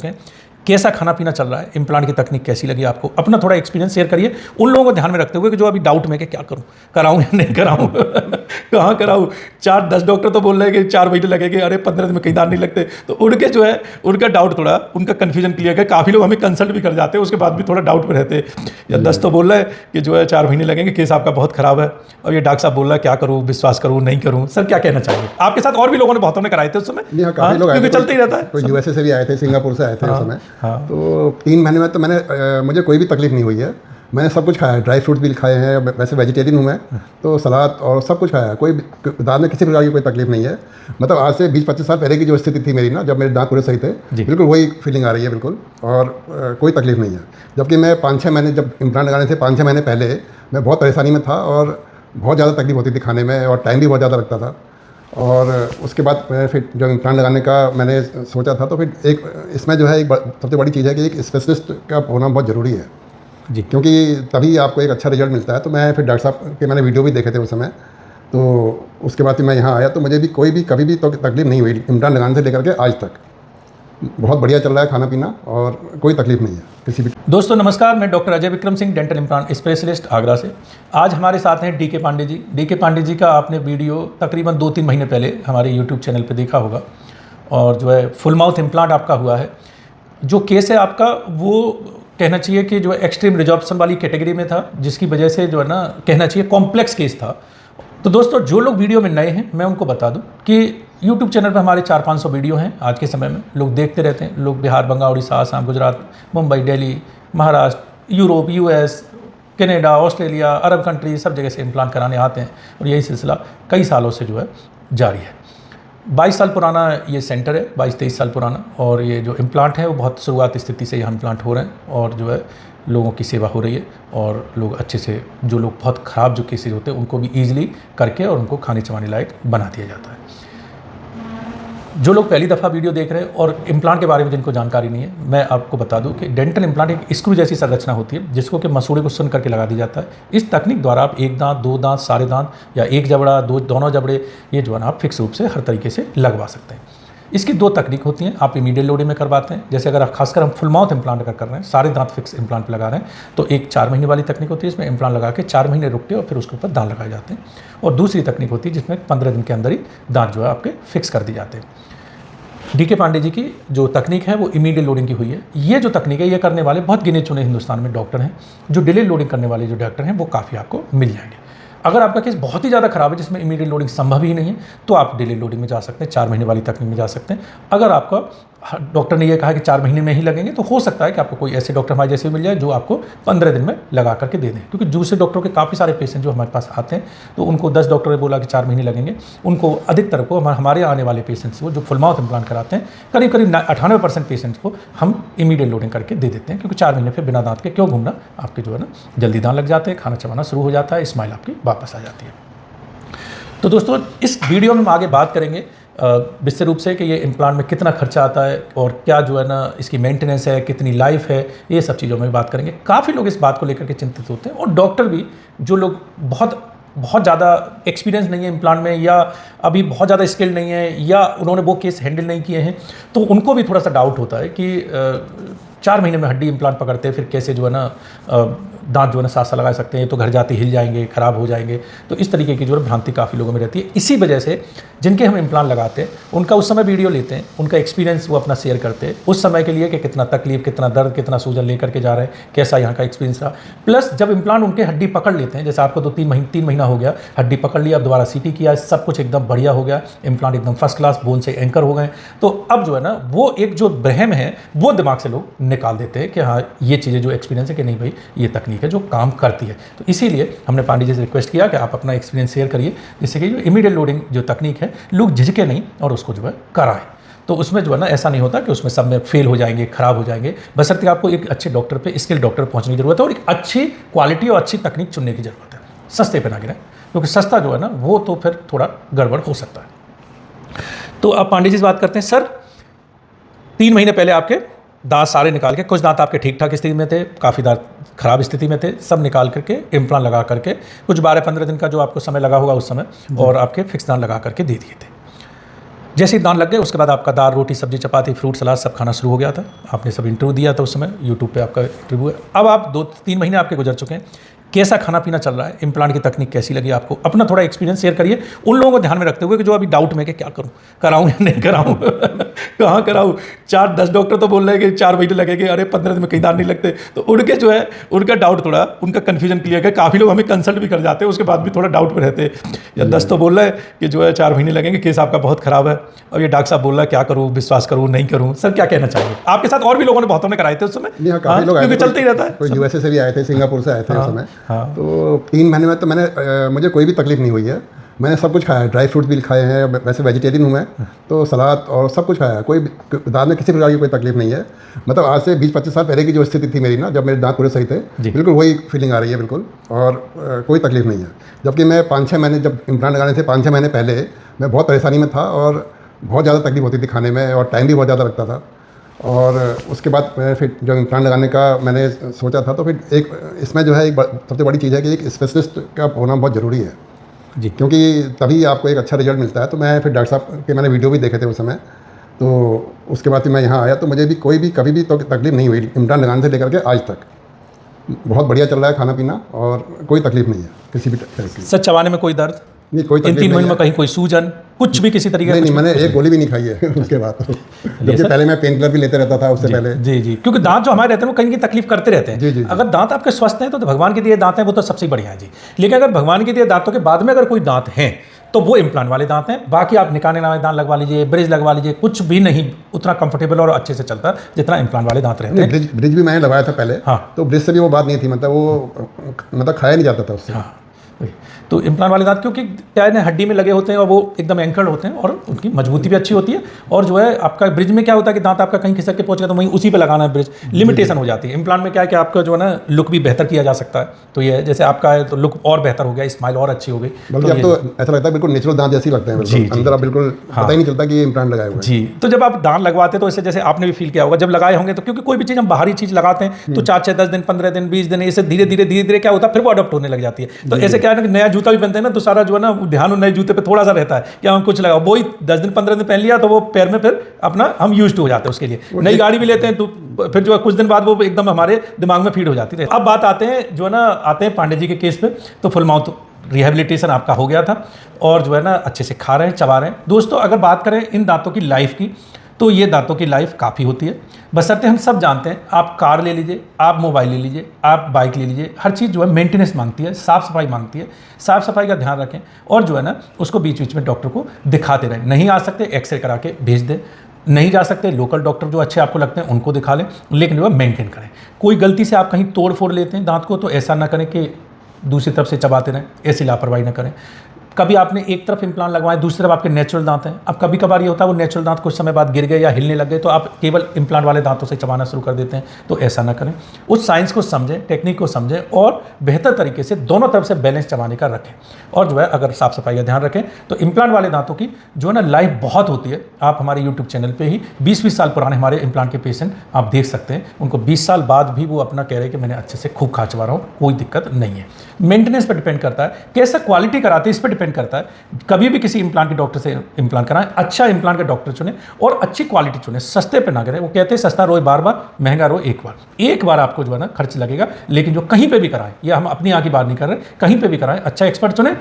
हैं। कैसा खाना पीना चल रहा है, इम्प्लांट की तकनीक कैसी लगी आपको, अपना थोड़ा एक्सपीरियंस शेयर करिए उन लोगों को ध्यान में रखते हुए कि जो अभी डाउट में कि क्या करूं, कराऊं या नहीं कराऊं कहाँ कराऊं। 4-10 डॉक्टर तो बोल रहे हैं कि 4 महीने लगेंगे, अरे 15 दिन में कहीं दान नहीं लगते। तो उनके जो है उनका डाउट थोड़ा, उनका कन्फ्यूजन क्लियर है। काफ़ी लोग हमें कंसल्ट भी कर जाते हैं, उसके बाद भी थोड़ा डाउट में रहते हैं। या 10 तो बोल रहे हैं कि जो है 4 महीने लगेंगे, केस आपका बहुत खराब है। और ये डॉक्टर साहब बोल रहा है क्या करूँ, विश्वास करूँ नहीं करूँ। सर क्या कहना चाहिए? आपके साथ और भी लोगों ने बहुतों ने कराए थे उस समय, क्योंकि चलते ही रहता है। कोई यूएसए से भी आए थे, सिंगापुर से आए थे उस समय। तो 3 महीने में तो मुझे कोई भी तकलीफ नहीं हुई है। मैंने सब कुछ खाया है, ड्राई फ्रूट्स भी खाए हैं, वैसे वेजिटेरियन हूँ मैं, तो सलाद और सब कुछ खाया है। कोई दांत में किसी प्रकार की कोई तकलीफ नहीं है। मतलब आज से 20-25 साल पहले की जो स्थिति थी मेरी ना, जब मेरे दांत पूरे सही थे, बिल्कुल वही फीलिंग आ रही है बिल्कुल। और कोई तकलीफ नहीं है। जबकि मैं 5-6 महीने, जब इम्प्लांट लगाने से 5-6 महीने पहले मैं बहुत परेशानी में था और बहुत ज़्यादा तकलीफ होती थी खाने में, और टाइम भी बहुत ज़्यादा लगता था। और उसके बाद मैं फिर जब इम्प्लांट लगाने का मैंने सोचा था, तो फिर एक इसमें जो है एक सबसे बड़ी चीज़ है कि एक स्पेशलिस्ट का होना बहुत ज़रूरी है जी, क्योंकि तभी आपको एक अच्छा रिजल्ट मिलता है। तो मैं फिर डॉक्टर साहब के मैंने वीडियो भी देखे थे उस समय, तो उसके बाद फिर मैं यहाँ आया, तो मुझे भी कोई भी कभी भी तो तकलीफ नहीं हुई इम्प्लांट लगाने से लेकर के आज तक। बहुत बढ़िया चल रहा है खाना पीना और कोई तकलीफ नहीं है किसी भी। दोस्तों नमस्कार, मैं doctor Ajay Vikram Singh, dental implant specialist Agra से। आज हमारे साथ हैं डीके पांडे जी। डीके पांडे जी का आपने वीडियो तकरीबन 2-3 महीने पहले हमारे यूट्यूब चैनल पे देखा होगा, और जो है फुल माउथ इम्प्लांट आपका हुआ है। जो केस है आपका, वो कहना चाहिए कि जो एक्सट्रीम रिजॉर्प्शन वाली कैटेगरी में था, जिसकी वजह से जो है ना, कहना चाहिए कॉम्प्लेक्स केस था। तो दोस्तों जो लोग वीडियो में नए हैं, मैं उनको बता दूं कि YouTube चैनल पर हमारे 400-500 वीडियो हैं आज के समय में। लोग देखते रहते हैं, लोग Bihar, Bengal, Odisha, Assam, Gujarat, Mumbai, Delhi, Maharashtra, Europe, US, Canada, Australia, Arab country, सब जगह से इम्प्लांट कराने आते हैं। और यही सिलसिला कई सालों से जो है जारी है। 22 साल पुराना ये सेंटर है, 22-23 साल पुराना। और ये जो इम्प्लांट है वो बहुत शुरुआत स्थिति से यहाँ इम्प्लांट हो रहे हैं, और जो है लोगों की सेवा हो रही है। और लोग अच्छे से, जो लोग बहुत ख़राब जो केसेज होते हैं उनको भी ईजिली करके और उनको खाने चबाने लायक बना दिया जाता है। जो लोग पहली दफ़ा वीडियो देख रहे हैं और इम्प्लांट के बारे में जिनको जानकारी नहीं है, मैं आपको बता दूं कि डेंटल इम्प्लांट एक स्क्रू जैसी संरचना होती है, जिसको कि मसूड़े को सुन करके लगा दिया जाता है। इस तकनीक द्वारा आप एक दांत, 2 दांत, सारे दांत, या एक जबड़ा, दोनों जबड़े, ये जो है ना आप फिक्स रूप से हर तरीके से लगवा सकते हैं। इसकी 2 तकनीक होती हैं। आप इमीडिएट लोडिंग में करवाते हैं, जैसे अगर आप खासकर हम फुल माउथ इम्प्लांट अगर कर रहे हैं, सारे दांत फिक्स इम्प्लांट पे लगा रहे हैं, तो एक 4 महीने वाली तकनीक होती है। इसमें इम्प्लांट लगा के 4 महीने रुकते हैं और फिर उसके ऊपर दांत लगाए जाते हैं। और दूसरी तकनीक होती है जिसमें 15 दिन के अंदर ही दांत जो है आपके फिक्स कर दिए जाते हैं। डीके पांडे जी की जो तकनीक है वो इमीडिएट लोडिंग की हुई है। ये जो तकनीक है, ये करने वाले बहुत गिने चुने हिंदुस्तान में डॉक्टर हैं। जो डिले लोडिंग करने वाले जो डॉक्टर हैं वो काफ़ी आपको मिल जाएंगे। अगर आपका केस बहुत ही ज़्यादा खराब है, जिसमें इमीडिएट लोडिंग संभव ही नहीं है, तो आप डिले लोडिंग में जा सकते हैं, 4 महीने वाली तकनीक में जा सकते हैं। अगर आपका डॉक्टर ने ये कहा कि 4 महीने में ही लगेंगे, तो हो सकता है कि आपको कोई ऐसे डॉक्टर हमारे जैसे मिल जाए जो आपको 15 दिन में लगा करके दे दें। क्योंकि दूसरे डॉक्टरों के काफ़ी सारे पेशेंट जो हमारे पास आते हैं, तो उनको 10 डॉक्टर ने बोला कि 4 महीने लगेंगे, उनको अधिकतर को हमारे आने वाले पेशेंट्स को जो फुल माउथ इम्प्लांट कराते हैं, करीब 98% पेशेंट्स को हम इमीडिएट लोडिंग करके दे देते हैं। क्योंकि 4 महीने फिर बिना दांत के क्यों घूमना, आपके जो है ना जल्दी दांत लग जाते हैं, खाना चबाना शुरू हो जाता है, स्माइल आपकी वापस आ जाती है। तो दोस्तों इस वीडियो में हम आगे बात करेंगे विस्तृत रूप से कि ये इम्प्लांट में कितना खर्चा आता है और क्या जो है ना इसकी मेंटेनेंस है, कितनी लाइफ है, ये सब चीज़ों में बात करेंगे। काफ़ी लोग इस बात को लेकर के चिंतित होते हैं, और डॉक्टर भी, जो लोग बहुत ज़्यादा एक्सपीरियंस नहीं है इम्प्लांट में, या अभी बहुत ज़्यादा स्किल नहीं है, या उन्होंने वो केस हैंडल नहीं किए हैं, तो उनको भी थोड़ा सा डाउट होता है कि 4 महीने में हड्डी इम्प्लांट पकड़ते हैं, फिर कैसे जो है ना दांत जो है ना साथ लगा सकते हैं, तो घर जाते हिल जाएंगे, ख़राब हो जाएंगे। तो इस तरीके की जो है भ्रांति काफ़ी लोगों में रहती है। इसी वजह से जिनके हम इम्प्लांट लगाते हैं उनका उस समय वीडियो लेते हैं, उनका एक्सपीरियंस वो अपना शेयर करते हैं उस समय के लिए कि कितना तकलीफ, कितना दर्द, कितना सूजन लेकर के जा रहे हैं, कैसा यहाँ का एक्सपीरियंस रहा। प्लस जब इम्प्लांट उनके हड्डी पकड़ लेते हैं, जैसे आपको 3 महीना हो गया, हड्डी पकड़ लिया, अब दोबारा CT किया, सब कुछ एकदम बढ़िया हो गया, इम्प्लांट एकदम फर्स्ट क्लास, बोन से एंकर हो गए, तो अब जो है ना वो एक जो वहम है वो दिमाग से लोग निकाल देते हैं कि हाँ ये चीज़ें जो एक्सपीरियंस है कि नहीं भाई ये तकनीक है जो काम करती है। तो इसीलिए हमने पांडे जी से रिक्वेस्ट किया कि आप अपना एक्सपीरियंस शेयर करिए, जिससे कि जो इमीडिएट लोडिंग जो तकनीक है लोग झिझके नहीं और उसको जो है कराएं। तो उसमें जो है ना ऐसा नहीं होता कि उसमें सब में फेल हो जाएंगे, खराब हो जाएंगे। बशर्ते आपको एक अच्छे डॉक्टर पे, स्किल डॉक्टर पहुंचने की जरूरत है, और एक अच्छी क्वालिटी और अच्छी तकनीक चुनने की जरूरत है। सस्ते पे ना गिरें, क्योंकि सस्ता जो है ना वो तो फिर थोड़ा गड़बड़ हो सकता है। तो अब पांडे जी से बात करते हैं। सर 3 महीने पहले आपके दांत सारे निकाल के, कुछ दांत आपके ठीक ठाक स्थिति में थे, काफ़ी दांत खराब स्थिति में थे, सब निकाल करके इम्प्लांट लगा करके कुछ 12-15 दिन का जो आपको समय लगा होगा उस समय, और आपके फिक्स दांत लगा करके दे दिए थे। जैसे ही दांत लग गए उसके बाद आपका दाल रोटी सब्जी चपाती फ्रूट सलाद सब खाना शुरू हो गया था। आपने सब इंटरव्यू दिया था उस समय, यूट्यूब पे आपका इंटरव्यू है। अब आप 2-3 महीने आपके गुजर चुके हैं, कैसा खाना पीना चल रहा है, इम्प्लांट की तकनीक कैसी लगी आपको, अपना थोड़ा एक्सपीरियंस शेयर करिए उन लोगों को ध्यान में रखते हुए कि जो अभी डाउट में कि क्या करूं, कराऊं या नहीं कराऊं कहाँ कराऊं। 4-10 डॉक्टर तो बोल रहे हैं कि 4 महीने लगेंगे, अरे 15 दिन में कहीं दांत नहीं लगते। तो उनके जो है उनका डाउट थोड़ा उनका कन्फ्यूजन क्लियर है। काफ़ी लोग हमें कंसल्ट भी कर जाते हैं, उसके बाद भी थोड़ा डाउट में रहते हैं। या 10 तो बोल रहे हैं कि जो है 4 महीने लगेंगे, केस आपका बहुत खराब है। और ये डॉक्टर साहब बोल रहा है क्या करूँ, विश्वास करूँ नहीं करूँ। सर क्या कहना चाहिए? आपके साथ और भी लोगों ने बहुतों ने कराए थे उस समय, क्योंकि चलते ही रहता है। कोई यूएसए से भी आए थे, सिंगापुर से आए थे उस समय। तो 3 महीने में तो मुझे कोई भी तकलीफ नहीं हुई है। मैंने सब कुछ खाया है, ड्राई फ्रूट्स भी खाए हैं, वैसे वेजिटेरियन हूँ मैं, तो सलाद और सब कुछ खाया है। कोई दांत में किसी प्रकार की कोई तकलीफ नहीं है। मतलब आज से 20-25 साल पहले की जो स्थिति थी मेरी ना, जब मेरे दांत पूरे सही थे, बिल्कुल वही फीलिंग आ रही है बिल्कुल। और कोई तकलीफ नहीं है। जबकि मैं 5-6 महीने जब इम्प्लांट लगाने से 5-6 महीने पहले मैं बहुत परेशानी में था और बहुत ज़्यादा तकलीफ होती थी खाने में और टाइम भी बहुत ज़्यादा लगता था। और उसके बाद मैं फिर जब इम्प्लांट लगाने का मैंने सोचा था, तो फिर एक इसमें जो है एक सबसे बड़ी चीज़ है कि एक स्पेशलिस्ट का होना बहुत ज़रूरी है जी, क्योंकि तभी आपको एक अच्छा रिजल्ट मिलता है। तो मैं फिर डॉक्टर साहब के मैंने वीडियो भी देखे थे उस समय, तो उसके बाद फिर मैं यहाँ आया तो मुझे भी कभी भी तो तकलीफ नहीं हुई इम्प्लांट लगाने से लेकर के आज तक। बहुत बढ़िया चल रहा है खाना पीना और कोई तकलीफ नहीं है किसी भी तरह की। सर चबाने में कोई दर्द नहीं, कोई इन तकलीफ 3 नहीं महीने है। में कहीं कोई सूजन कुछ भी किसी तरीके नहीं, मैंने एक गोली भी नहीं खाई है उसके बाद। जबकि पहले मैं पेन किलर भी लेते रहता था उससे पहले। जी, क्योंकि दांत जो हमारे रहते हैं वो कहीं की तकलीफ करते रहते हैं। जी। अगर दांत आपके स्वस्थ हैं तो भगवान के दिए दांत हैं, वो तो सबसे बढ़िया है जी। लेकिन अगर भगवान के दिए दांतों के बाद में अगर कोई दांत हैं तो वो इम्प्लांट वाले दांत हैं। बाकी आप निकालने वाले दांत लगवा लीजिए, ब्रिज लगवा लीजिए, कुछ भी नहीं उतना कंफर्टेबल और अच्छे से चलता जितना इम्प्लांट वाले दांत रहते हैं। ब्रिज भी मैंने लगाया था पहले। हाँ, तो ब्रिज से भी वो बात नहीं थी, मतलब खाया नहीं जाता था उससे। हाँ, तो इम्प्लांट वाले दांत क्योंकि क्या है ना, हड्डी में लगे होते हैं और वो एकदम एंकर्ड होते हैं और उनकी मजबूती भी अच्छी होती है। और जो है आपका ब्रिज में क्या होता है कि दांत आपका कहीं खिसक के पहुंच गया तो वहीं उसी पे लगाना है ब्रिज, लिमिटेशन हो जाती है। इम्प्लांट में क्या है कि आपका जो है ना लुक भी बेहतर किया जा सकता है। तो ये जैसे आपका है तो लुक और बेहतर हो गया, स्माइल और अच्छी हो गई। बल्कि अब तो ऐसा लगता है बिल्कुल नेचुरल दांत जैसे लगते हैं बिल्कुल। अंदर आप बिल्कुल पता ही नहीं चलता कि ये इम्प्लांट लगाए हुए हैं। जी, तो जब आप दांत लगवाते हैं तो ऐसे जैसे आपने भी फील किया होगा जब लगाए होंगे, तो क्योंकि कोई भी चीज़ हम बाहरी चीज़ लगाते हैं तो 4-6, 10 दिन, 15 दिन, 20 दिन ऐसे धीरे धीरे क्या होता है फिर वो अडॉप्ट होने लग जाती है। तो ऐसे क्या है ना कि नया जूता भी पहनते हैं ना तो सारा जो है ना ध्यान नए जूते पे थोड़ा सा रहता है कि हम कुछ लगाओ। वही 10 दिन 15 दिन पहन लिया तो वो पैर में फिर अपना हम यूज्ड हो जाते हैं उसके लिए। नई गाड़ी भी लेते हैं तो फिर जो है कुछ दिन बाद वो एकदम हमारे दिमाग में फीड हो जाती है। अब बात आते हैं जो है ना पांडे जी के केस पे। तो फुल माउथ रिहेबिलिटेशन आपका हो गया था और जो है ना अच्छे से खा रहे हैं, चबा रहे हैं। दोस्तों अगर बात करें इन दांतों की लाइफ की तो ये दांतों की लाइफ काफ़ी होती है। बशर्ते हम सब जानते हैं, आप कार ले लीजिए, आप मोबाइल ले लीजिए, आप बाइक ले लीजिए, हर चीज़ जो है मेंटेनेंस मांगती है, साफ़ सफाई मांगती है। साफ़ सफाई का ध्यान रखें और जो है ना उसको बीच बीच में डॉक्टर को दिखाते रहें। नहीं आ सकते एक्सरे करा के भेज दें, नहीं जा सकते लोकल डॉक्टर जो अच्छे आपको लगते हैं उनको दिखा लें, लेकिन जो है मेंटेन करें। कोई गलती से आप कहीं तोड़ फोड़ लेते हैं दांत को तो ऐसा ना करें कि दूसरी तरफ से चबाते रहें, ऐसी लापरवाही ना करें। कभी आपने एक तरफ इम्प्लांट लगवाए, दूसरी तरफ आपके नेचुरल दांत हैं। अब कभी कभार ये होता है वो नेचुरल दांत कुछ समय बाद गिर गए या हिलने लग गए तो आप केवल इम्प्लांट वाले दांतों से चबाना शुरू कर देते हैं। तो ऐसा ना करें, उस साइंस को समझें, टेक्निक को समझें और बेहतर तरीके से दोनों तरफ से बैलेंस चबाने का रखें। और जो है अगर साफ सफाई का ध्यान रखें तो इम्प्लांट वाले दांतों की जो है ना लाइफ बहुत होती है। आप हमारे यूट्यूब चैनल पर ही 20-20 साल पुराने हमारे इम्प्लांट के पेशेंट आप देख सकते हैं। उनको 20 साल बाद भी वो अपना कह रहे हैं कि मैंने अच्छे से खूब खा चबा रहा हूँ, कोई दिक्कत नहीं है। मेंटेनेंस पर डिपेंड करता है, कैसा क्वालिटी कराते हैं इस पर डिपेंड करता है। कभी भी किसी इम्प्लांट के डॉक्टर से इम्प्लांट कराएं, अच्छा इम्प्लांट का डॉक्टर चुनें और अच्छी क्वालिटी चुनें, सस्ते पे ना करें। वो कहते हैं सस्ता रोए बार बार, महंगा रोए एक बार आपको जो है ना खर्च लगेगा। लेकिन जो कहीं पे भी कराएं, ये हम अपनी आँख की बात नहीं कर रहे, कहीं पे भी कराएं अच्छा एक्सपर्ट चुनें,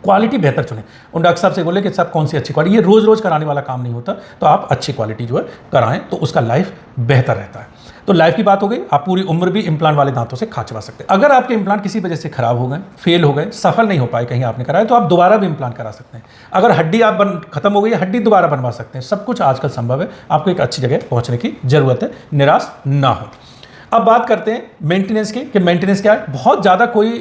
क्वालिटी बेहतर चुनें। उन डॉक्टर साहब से बोले कि साहब कौन सी अच्छी क्वालिटी, ये रोज़ कराने वाला काम नहीं होता। तो आप अच्छी क्वालिटी जो है कराएं तो उसका लाइफ बेहतर रहता है। तो लाइफ की बात हो गई, आप पूरी उम्र भी इम्प्लांट वाले दांतों से खा चबा सकते हैं। अगर आपके इम्प्लांट किसी वजह से खराब हो गए, फेल हो गए, सफल नहीं हो पाए, कहीं आपने कराया तो आप दोबारा भी इम्प्लांट करा सकते हैं। अगर हड्डी आप खत्म हो गई है, हड्डी दोबारा बनवा सकते हैं। सब कुछ आजकल संभव है। आपको एक अच्छी जगह पहुंचने की जरूरत है, निराश ना हो। अब बात करते हैं मेंटेनेंस की कि मेंटेनेंस क्या है। बहुत ज़्यादा कोई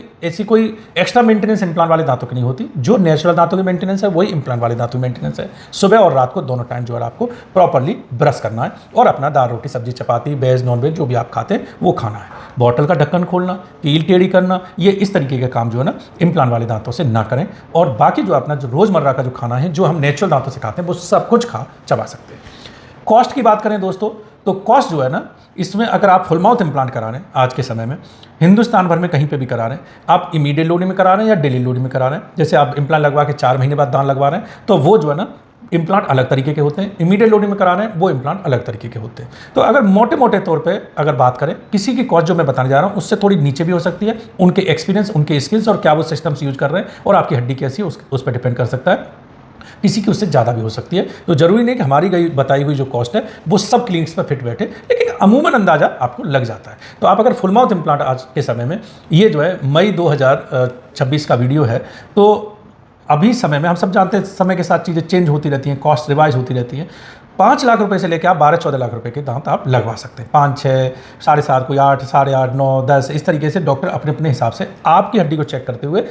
एक्स्ट्रा मेंटेनेंस इम्प्लांट वाले दांतों की नहीं होती। जो नेचुरल दांतों की मेंटेनेंस है वही इम्प्लांट वाले दांतों की मेंटेनेंस है। सुबह और रात को दोनों टाइम जो है आपको प्रॉपरली ब्रश करना है और अपना दाल रोटी सब्जी चपाती वेज नॉन वेज जो भी आप खाते हैं वो खाना है। बॉटल का ढक्कन खोलना, कील टेढ़ी करना, ये इस तरीके के काम जो है ना इम्प्लांट वाले दांतों से ना करें। और बाकी जो अपना जो रोज़मर्रा का जो खाना है जो हम नेचुरल दांतों से खाते हैं वो सब कुछ खा चबा सकते हैं। कॉस्ट की बात करें दोस्तों तो कॉस्ट जो है ना इसमें अगर आप फुल माउथ इम्प्लांट करा रहे हैं आज के समय में हिंदुस्तान भर में कहीं पे भी करा रहे हैं, आप इमीडिएट लोडिंग में करा रहे हैं या डेली लोडिंग में करा रहे हैं, जैसे आप इम्प्लांट लगवा के 4 महीने बाद दांत लगवा रहे हैं तो वो जो है ना इम्प्लांट अलग तरीके के होते हैं, इमीडिएट लोडिंग में करा रहे हैं वो इम्प्लांट अलग तरीके के होते हैं। तो अगर मोटे मोटे तौर पे अगर बात करें, किसी की कॉस्ट जो मैं बताने जा रहा हूँ उससे थोड़ी नीचे भी हो सकती है, उनके एक्सपीरियंस, उनके स्किल्स और क्या वो सिस्टम्स यूज कर रहे हैं और आपकी हड्डी कैसी है उस पर डिपेंड कर सकता है। किसी की उससे ज़्यादा भी हो सकती है। तो जरूरी नहीं कि हमारी गई बताई हुई जो कॉस्ट है वो सब क्लिनिक्स पर फिट बैठे, लेकिन अमूमन अंदाजा आपको लग जाता है। तो आप अगर फुल माउथ इम्प्लांट आज के समय में, ये जो है मई 2026 का वीडियो है, तो अभी समय में हम सब जानते हैं समय के साथ चीज़ें चेंज होती रहती हैं, कॉस्ट रिवाइज होती रहती है। 5 लाख रुपए से लेकर आप 12-14 लाख रुपए के दांत आप लगवा सकते हैं। 5, 6, 7.5, कोई 8, 8.5, 9, 10, इस तरीके से डॉक्टर अपने अपने हिसाब से आपकी हड्डी को चेक करते हुए,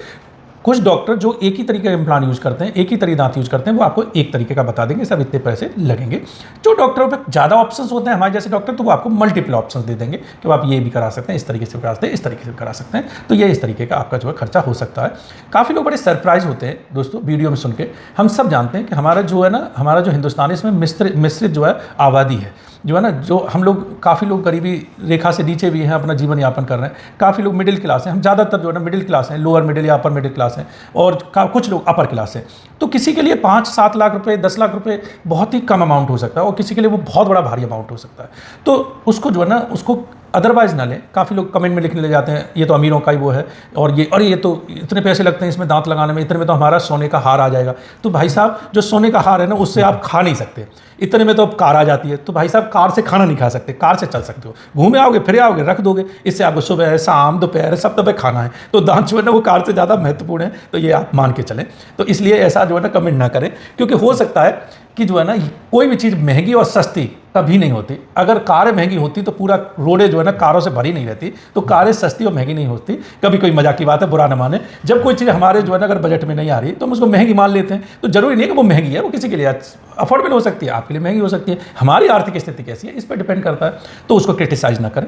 कुछ डॉक्टर जो एक ही तरीके का इम्प्लांट यूज करते हैं, एक ही तरीके दांत यूज करते हैं, वो आपको एक तरीके का बता देंगे सब इतने पैसे लगेंगे। जो डॉक्टरों पे ज़्यादा ऑप्शंस होते हैं हमारे जैसे डॉक्टर, तो वो आपको मल्टीपल ऑप्शंस दे देंगे कि आप ये भी करा सकते हैं, इस तरीके से करा सकते हैं, इस तरीके से करा सकते हैं। तो ये इस तरीके का आपका जो है खर्चा हो सकता है। काफ़ी लोग बड़े सरप्राइज होते हैं दोस्तों वीडियो में सुन के। हम सब जानते हैं कि हमारा जो है ना, हमारा जो हिंदुस्तान है इसमें मिश्रित जो है आबादी है, जो है ना, जो हम लोग काफ़ी लोग गरीबी रेखा से नीचे भी हैं, अपना जीवन यापन कर रहे हैं। काफ़ी लोग मिडिल क्लास हैं, हम ज़्यादातर जो है ना मिडिल क्लास हैं, लोअर मिडिल या अपर मिडिल क्लास हैं, और कुछ लोग अपर क्लास हैं। तो किसी के लिए 5-7 लाख रुपए, 10 लाख रुपए बहुत ही कम अमाउंट हो सकता है, और किसी के लिए वो बहुत बड़ा भारी अमाउंट हो सकता है। तो उसको जो है ना, उसको अदरवाइज ना लें। काफ़ी लोग कमेंट में लिखने लग जाते हैं ये तो अमीरों का ही वो है, और ये अरे ये तो इतने पैसे लगते हैं इसमें दांत लगाने में, इतने में तो हमारा सोने का हार आ जाएगा। तो भाई साहब, जो सोने का हार है ना उससे आप खा नहीं सकते, इतने में तो अब कार आ जाती है। तो भाई साहब, कार से खाना नहीं खा सकते, कार से चल सकते हो, घूमे आओगे फिर आओगे रख दोगे, इससे आपको सुबह शाम दोपहर सब दबे खाना है। तो दांत जो है ना वो कार से ज़्यादा महत्वपूर्ण है, तो ये आप मान के चलें। तो इसलिए ऐसा जो है ना कमेंट ना करें, क्योंकि हो सकता है कि जो है ना कोई भी चीज़ महंगी और सस्ती कभी नहीं होती। अगर कारें महंगी होती तो पूरा रोडें जो है ना कारों से भरी नहीं रहती। तो कारें सस्ती और महंगी नहीं होती। कभी कोई मजाक की बात है, बुरा ना माने। जब कोई चीज़ हमारे जो है ना अगर बजट में नहीं आ रही तो हम उसको महंगी मान लेते हैं। तो जरूरी नहीं है कि वो महंगी है, वो किसी के लिए अफोर्डेबल हो सकती है, आपके लिए महंगी हो सकती है। हमारी आर्थिक स्थिति कैसी है इस पर डिपेंड करता है, तो उसको क्रिटिसाइज ना करें।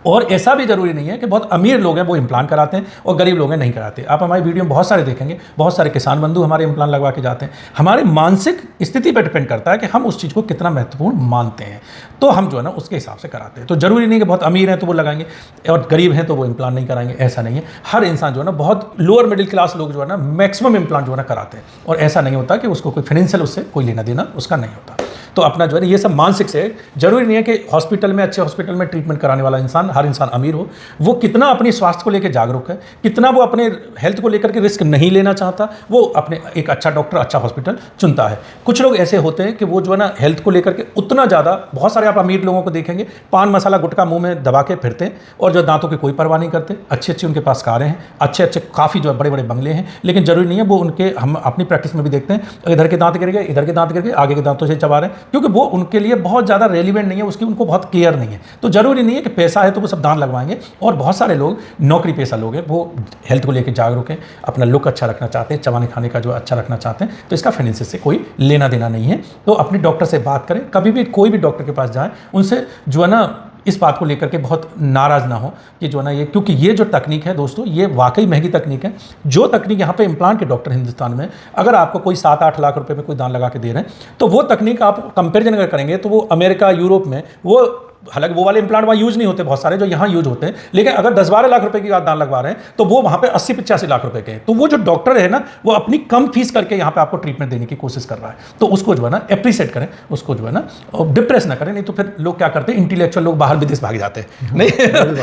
और ऐसा भी जरूरी नहीं है कि बहुत अमीर लोग हैं वो इम्प्लांट कराते हैं और गरीब लोग हैं नहीं कराते। आप हमारी वीडियो में बहुत सारे देखेंगे, बहुत सारे किसान बंधु हमारे इम्प्लांट लगवा के जाते हैं। हमारे मानसिक स्थिति पर डिपेंड करता है कि हम उस चीज़ को कितना महत्वपूर्ण मानते हैं, तो हम जो है ना उसके हिसाब से कराते हैं। तो जरूरी नहीं कि बहुत अमीर हैं तो वो लगाएंगे और गरीब हैं तो वो इम्प्लांट नहीं कराएंगे, ऐसा नहीं है। हर इंसान जो है ना, बहुत लोअर मिडिल क्लास लोग जो है ना मैक्सिमम इम्प्लांट जो है ना कराते हैं, और ऐसा नहीं होता कि उसको कोई फाइनेंशियल उससे कोई लेना देना उसका नहीं होता। तो अपना जो है ना ये सब मानसिक से, जरूरी नहीं है कि हॉस्पिटल में, अच्छे हॉस्पिटल में ट्रीटमेंट कराने वाला इंसान, हर इंसान अमीर हो। वो कितना अपनी स्वास्थ्य को लेकर जागरूक है, कितना वो अपने हेल्थ को लेकर के रिस्क नहीं लेना चाहता, वो अपने एक अच्छा डॉक्टर, अच्छा हॉस्पिटल चुनता है। कुछ लोग ऐसे होते हैं कि वो जो है ना हेल्थ को लेकर के उतना ज़्यादा, बहुत सारे आप अमीर लोगों को देखेंगे पान मसाला गुटखा मुंह में दबा के फिरते हैं, और जो दांतों की कोई परवाह नहीं करते। अच्छी अच्छी उनके पास कारें हैं, अच्छे अच्छे काफ़ी जो है बड़े बड़े बंगले हैं, लेकिन जरूरी नहीं है वो उनके, हम अपनी प्रैक्टिस में भी देखते हैं इधर के दांत गिर गए, इधर के दांत गिर गए, आगे के दांतों से चबा रहे हैं, क्योंकि वो उनके लिए बहुत ज़्यादा रेलिवेंट नहीं है, उसकी उनको बहुत केयर नहीं है। तो जरूरी नहीं है कि पैसा है तो वो सब दांत लगवाएंगे। और बहुत सारे लोग नौकरी पेशा लोग हैं, वो हेल्थ को लेकर जागरूक हैं, अपना लुक अच्छा रखना चाहते हैं, चबाने खाने का जो अच्छा रखना चाहते हैं, तो इसका फाइनेंस से कोई लेना देना नहीं है। तो अपने डॉक्टर से बात करें, कभी भी कोई भी डॉक्टर के पास जाएं, उनसे जो है ना इस बात को लेकर के बहुत नाराज़ ना हो कि जो है ना ये, क्योंकि ये जो तकनीक है दोस्तों, ये वाकई महंगी तकनीक है। जो तकनीक यहाँ पे इम्प्लांट के डॉक्टर हिंदुस्तान में अगर आपको कोई 7-8 लाख रुपए में कोई दांत लगा के दे रहे हैं, तो वो तकनीक आप कंपेरिजन अगर करेंगे तो वो अमेरिका, यूरोप में, वो हालांकि वो वाले इम्प्लांट वहाँ यूज नहीं होते बहुत सारे जो यहाँ यूज होते हैं, लेकिन अगर 10-12 लाख रुपए की दांत लगवा रहे हैं तो वो वहाँ पे 80-85 लाख रुपए के हैं। तो वो जो डॉक्टर है ना, वो अपनी कम फीस करके यहाँ पे आपको ट्रीटमेंट देने की कोशिश कर रहा है। तो उसको जो है ना एप्रिशिएट करें, उसको जो है ना डिप्रेस ना करें। नहीं तो फिर लोग क्या करते हैं, इंटेलेक्चुअल लोग बाहर विदेश भाग जाते हैं। नहीं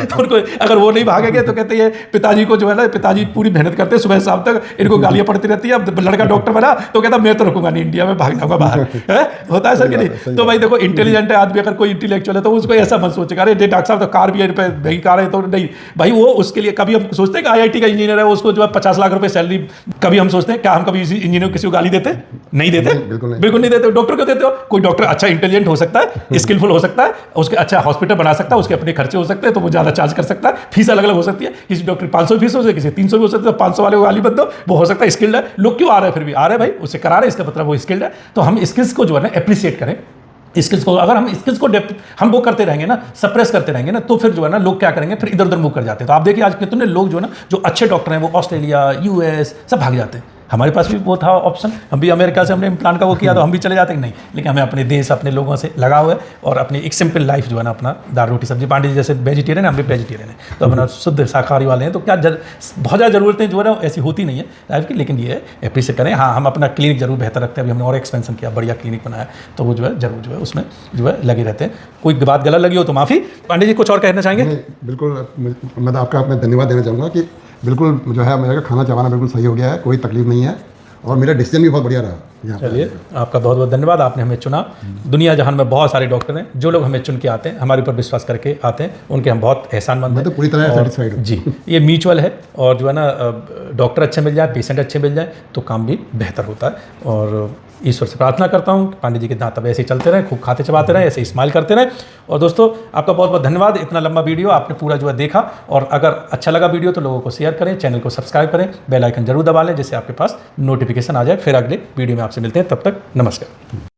तो उनको अगर वो नहीं भागेंगे तो कहते हैं पिताजी को जो है ना, पिताजी पूरी मेहनत करते हैं सुबह शाम तक, इनको गालियाँ पड़ती रहती है। अब लड़का डॉक्टर बना तो कहता मैं तो रुकूंगा नहीं, इंडिया में भाग जाऊंगा बाहर। होता है सर कि नहीं? तो भाई देखो, इंटेलिजेंट है आदमी, अगर कोई इंटेलेक्चुअल है तो उसको ऐसा मत सोचेगा अरे डॉक्टर साहब तो कार भी है, नहीं कार है तो नहीं भाई। वो उसके लिए कभी हम सोचते हैं कि आईआईटी का इंजीनियर है, उसको जो है 50 लाख रुपए सैलरी, कभी हम सोचते हैं क्या हम कभी इंजीनियर किसी को गाली देते? नहीं देते, बिल्कुल नहीं देते। डॉक्टर को देते हो? कोई डॉक्टर अच्छा इंटेलिजेंट हो सकता है, स्किलफुल हो सकता है, उसके अच्छा हॉस्पिटल बना सकता है, उसके अपने खर्चे हो सकते हैं, तो वो ज़्यादा चार्ज कर सकता है। फीस अलग अलग हो सकती है, किसी डॉक्टर 500 फीस हो सकती है, किसी 300 भी हो सकती है। तो 500 वाले को गाली मत दो, वो हो सकता है स्किल्ड है। लोग क्यों आ रहे हैं? फिर भी आ रहे हैं भाई, उससे करा रहे हैं, इसका मतलब वो स्किल्ड है। तो हम स्किल्स को जो है ना एप्रिशिएट करें। स्किल्स को अगर हम स्किल्स को हम वो करते रहेंगे ना, सप्रेस करते रहेंगे ना, तो फिर जो है ना लोग क्या करेंगे, फिर इधर उधर मूव कर जाते हैं। तो आप देखिए आज कितने लोग जो है ना, जो अच्छे डॉक्टर हैं, वो ऑस्ट्रेलिया, यूएस सब भाग जाते हैं। हमारे पास भी वो था ऑप्शन, हम भी अमेरिका से हमने इम्प्लांट का वो किया तो हम भी चले जाते कि नहीं, लेकिन हमें अपने देश अपने लोगों से लगाव है और अपनी एक सिंपल लाइफ जो है ना अपना दाल रोटी सब्जी। पांडे जी जैसे वेजिटेरियन है, हम भी वेजिटेरियन है, तो अपना शुद्ध शाकाहारी वाले हैं, तो क्या बहुत ज़्यादा ज़रूरतें जो है ना ऐसी होती नहीं है लाइफ की, लेकिन ये है अप्रिशिएट करें। हाँ, हम अपना क्लिनिक जरूर बेहतर रखते हैं, अभी हमने और एक्सपेंशन किया, बढ़िया क्लिनिक बनाया, तो वो जो है जरूर जो है उसमें जो है लगे रहते हैं। कोई बात गलत लगी हो तो माफ़ी। पांडे जी कुछ और कहना चाहेंगे? बिल्कुल, मैं आपका मैं धन्यवाद देना चाहूँगा कि बिल्कुल जो है मेरा खाना चबाना बिल्कुल सही हो गया है, कोई तकलीफ नहीं है और मेरा डिसीजन भी बहुत बढ़िया रहा। चलिए, आपका बहुत बहुत धन्यवाद, आपने हमें चुना। दुनिया जहान में बहुत सारे डॉक्टर हैं, जो लोग हमें चुन के आते हैं, हमारे ऊपर विश्वास करके आते हैं, उनके हम बहुत एहसानमंद हैं। मैं तो पूरी तरह सेटिस्फाइड हूँ जी, ये म्यूचुअल है और जो है ना डॉक्टर अच्छे मिल जाए, पेशेंट अच्छे मिल जाए तो काम भी बेहतर होता है। और ईश्वर से प्रार्थना करता हूँ कि पांडे जी के दांत अब ऐसे ही चलते रहे, खूब खाते चबाते रहे, ऐसे ही स्माइल करते रहे। और दोस्तों, आपका बहुत बहुत धन्यवाद, इतना लंबा वीडियो आपने पूरा जो है देखा। और अगर अच्छा लगा वीडियो तो लोगों को शेयर करें, चैनल को सब्सक्राइब करें, बेल आइकन जरूर दबा लें जिससे आपके पास नोटिफिकेशन आ जाए। फिर अगले वीडियो में आपसे मिलते हैं, तब तक नमस्कार।